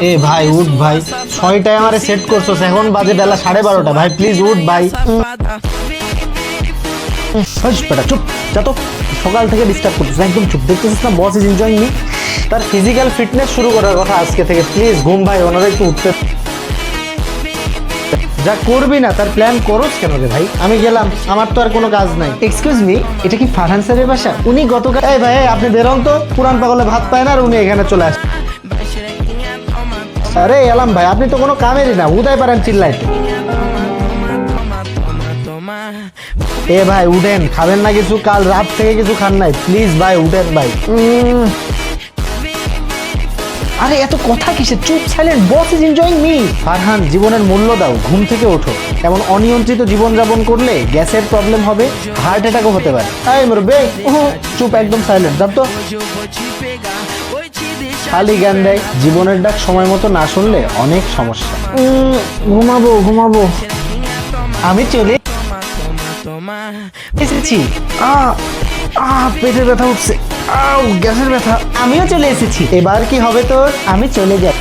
এ ভাই উঠ ভাই, 6টায় আমারে সেট করছস, এখন বাজে বেলা 12:30। ভাই প্লিজ উঠ ভাই। বেটা চুপ, যা তো। সকাল থেকে ডিস্টার্ব করতেছিস, একদম চুপ। দেখতেছিস না বস ইজ এনজয়িং মি। তার ফিজিক্যাল ফিটনেস শুরু করার কথা আজকে থেকে। প্লিজ ঘুম ভাই, ওনারা একটু উঠতে। যা করবি না তার প্ল্যান করোস কেন রে ভাই? আমি গেলাম, আমার তো আর কোনো কাজ নাই। এক্সকিউজ মি, এটা কি ফারহান স্যারের বাসা? উনি গতকাল। এই ভাই আপনি বেরোন তো, পুরান পাগলে ভাত পায় না আর উনি এখানে চলে আসে। আরে এলাম ভাই, আপনি তো কোনো কামেরই না, উদয় পারেন চিল্লাইতে। এ ভাই উঠেন, খাবেন না কিছু? কাল রাত থেকে কিছু খান নাই, প্লিজ ভাই উঠেন ভাই। আরে এত কথা কিসের? চুপ, silent, boss is enjoying me. Farhan, জীবনের মূল্য দাও, ঘুম থেকে ওঠো। এমন অনিয়ন্ত্রিত জীবনযাপন করলে গ্যাসের প্রবলেম হবে, হার্ট অ্যাটাকও হতে পারে। এই মুরব্বি, চুপ, একদম সাইলেন্ট, যাব তো। খালি জ্ঞান দেয়, জীবনের ডাক সময় মতো না শুনলে অনেক সমস্যা। ঘুমাবো ঘুমাবো। আমি চলে এসেছি। পেটের ব্যথা উঠছে, গ্যাসের ব্যথা। আমিও চলে এসেছি। এবার কি হবে তোর? আমি চলে যাই।